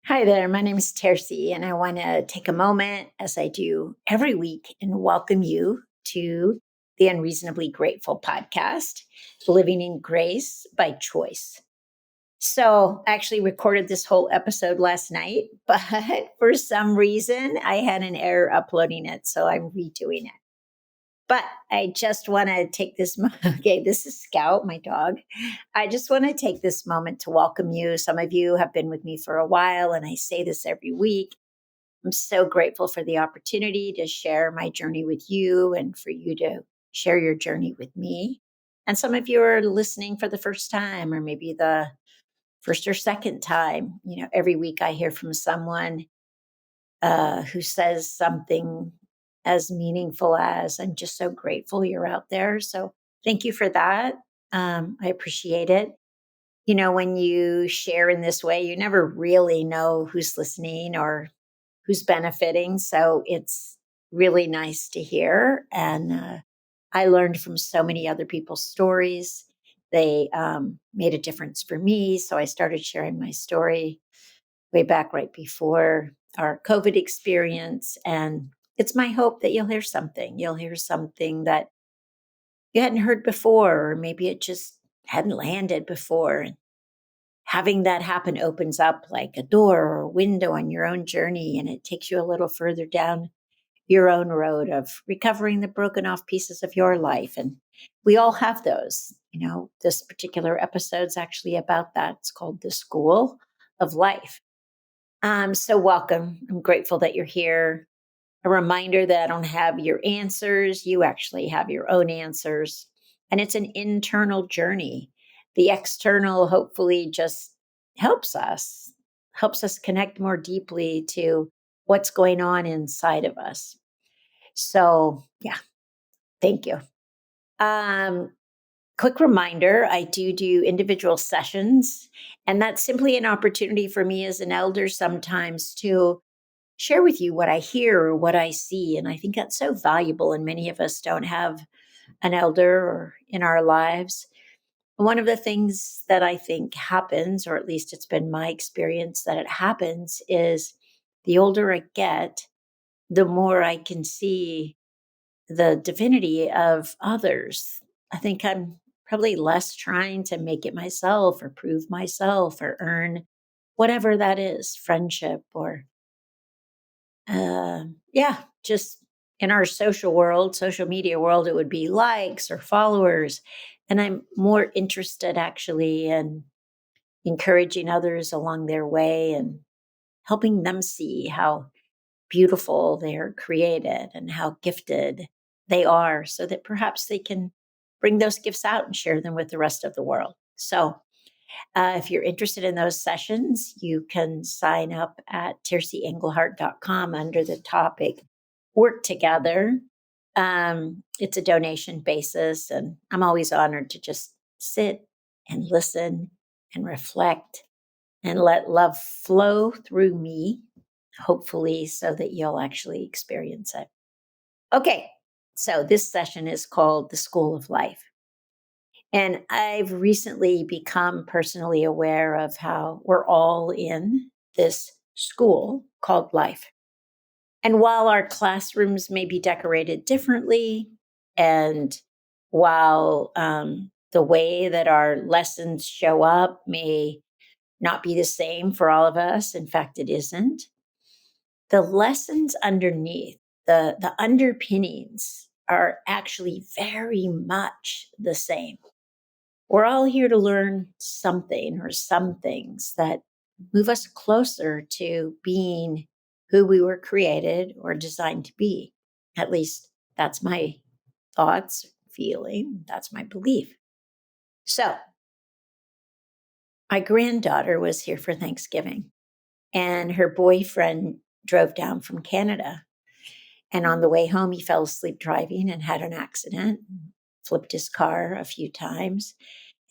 Hi there, my name is Tercy, and I want to take a moment, as I do every week, and welcome you to the Unreasonably Grateful podcast, Living in Grace by Choice. So, I actually recorded this whole episode last night, but for some reason, I had an error uploading it, so I'm redoing it. But I just want to take this. Okay, this is Scout, my dog. I just want to take this moment to welcome you. Some of you have been with me for a while, and I say this every week. I'm so grateful for the opportunity to share my journey with you and for you to share your journey with me. And some of you are listening for the first time, or maybe the first or second time. Every week I hear from someone who says something as meaningful as, "I'm just so grateful you're out there." So thank you for that. I appreciate it. When you share in this way, you never really know who's listening or who's benefiting. So it's really nice to hear. And I learned from so many other people's stories. They made a difference for me. So I started sharing my story way back right before our COVID experience. And it's my hope that you'll hear something. You'll hear something that you hadn't heard before, or maybe it just hadn't landed before. And having that happen opens up like a door or a window on your own journey, and it takes you a little further down your own road of recovering the broken off pieces of your life. And we all have those. This particular episode's actually about that. It's called The School of Life. So welcome. I'm grateful that you're here. A reminder that I don't have your answers. You actually have your own answers. And it's an internal journey. The external hopefully just helps us connect more deeply to what's going on inside of us. So, yeah, thank you. Um, Quick reminder, I do individual sessions, and that's simply an opportunity for me as an elder sometimes to share with you what I hear or what I see. And I think that's so valuable. And many of us don't have an elder or in our lives. One of the things that I think happens, or at least it's been my experience that it happens, is the older I get, the more I can see the divinity of others. I think I'm probably less trying to make it myself or prove myself or earn whatever that is, friendship or yeah, just in our social world, social media world, it would be likes or followers. And I'm more interested actually in encouraging others along their way and helping them see how beautiful they're created and how gifted they are so that perhaps they can bring those gifts out and share them with the rest of the world. So if you're interested in those sessions, you can sign up at tercyenglehart.com under the topic Work Together. It's a donation basis, and I'm always honored to just sit and listen and reflect and let love flow through me, hopefully, so that you'll actually experience it. Okay, so this session is called The School of Life. And I've recently become personally aware of how we're all in this school called life. And while our classrooms may be decorated differently, and while the way that our lessons show up may not be the same for all of us, in fact, it isn't, the lessons underneath, the underpinnings are actually very much the same. We're all here to learn something or some things that move us closer to being who we were created or designed to be. At least that's my thoughts, feeling, that's my belief. So, my granddaughter was here for Thanksgiving, and her boyfriend drove down from Canada. And on the way home, he fell asleep driving and had an accident, flipped his car a few times.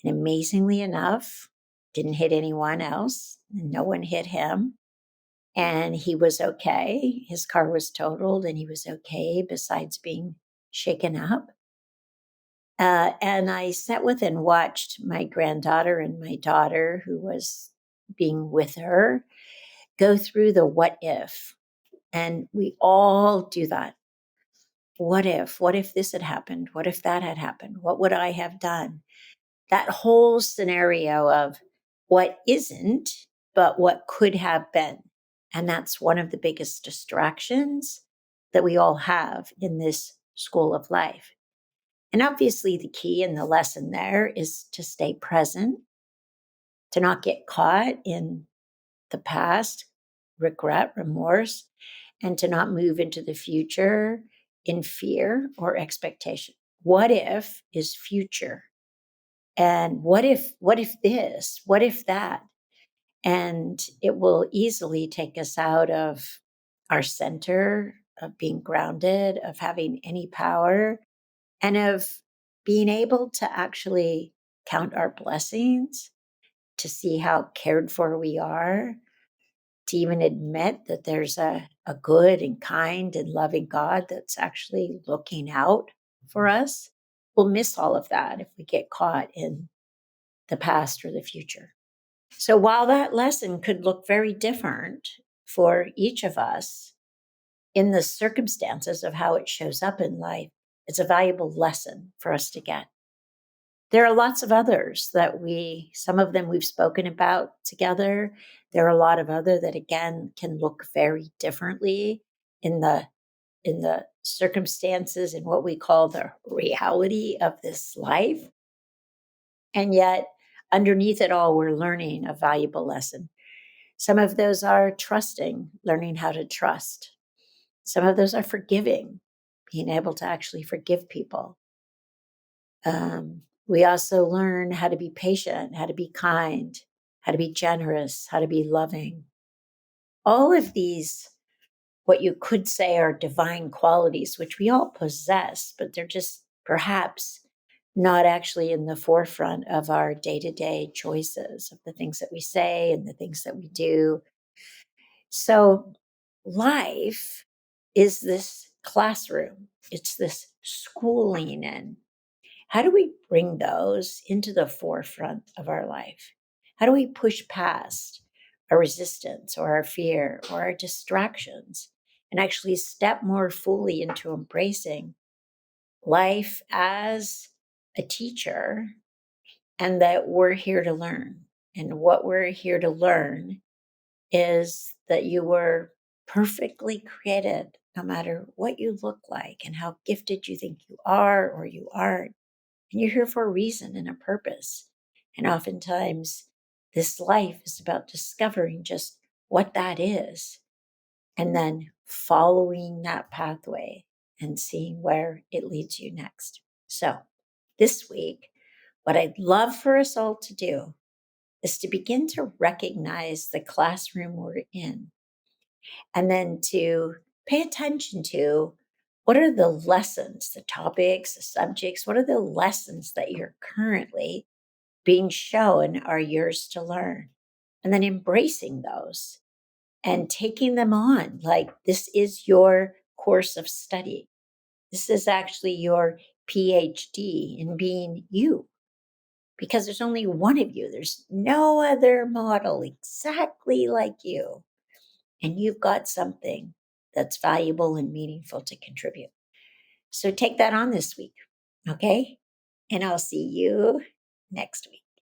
And amazingly enough, didn't hit anyone else. And no one hit him. And he was okay. His car was totaled and he was okay, besides being shaken up. And I sat with and watched my granddaughter and my daughter, who was being with her, go through the what if. And we all do that. What if? What if this had happened? What if that had happened? What would I have done? That whole scenario of what isn't, but what could have been. And that's one of the biggest distractions that we all have in this school of life. And obviously, the key and the lesson there is to stay present, to not get caught in the past, regret, remorse, and to not move into the future in fear or expectation. What if is future? And what if this? What if that? And it will easily take us out of our center, of being grounded, of having any power, and of being able to actually count our blessings, to see how cared for we are, to even admit that there's a good and kind and loving God that's actually looking out for us. We'll miss all of that if we get caught in the past or the future. So while that lesson could look very different for each of us in the circumstances of how it shows up in life, it's a valuable lesson for us to get. There are lots of others that some of them we've spoken about together. There are a lot of other that again can look very differently in the circumstances and what we call the reality of this life. And yet underneath it all, we're learning a valuable lesson. Some of those are trusting, learning how to trust. Some of those are forgiving, being able to actually forgive people. We also learn how to be patient, how to be kind, how to be generous, how to be loving. All of these, what you could say are divine qualities, which we all possess, but they're just perhaps not actually in the forefront of our day-to-day choices, of the things that we say and the things that we do. So life is this classroom, it's this schooling. And how do we bring those into the forefront of our life? How do we push past our resistance or our fear or our distractions and actually step more fully into embracing life as a teacher, and that we're here to learn? And what we're here to learn is that you were perfectly created, no matter what you look like and how gifted you think you are or you aren't. And you're here for a reason and a purpose. And oftentimes, this life is about discovering just what that is and then following that pathway and seeing where it leads you next. So, this week, what I'd love for us all to do is to begin to recognize the classroom we're in, and then to pay attention to what are the lessons, the topics, the subjects, what are the lessons that you're currently being shown are yours to learn, and then embracing those and taking them on. Like, this is your course of study. This is actually your PhD in being you, because there's only one of you. There's no other model exactly like you. And you've got something that's valuable and meaningful to contribute. So take that on this week. Okay. And I'll see you next week.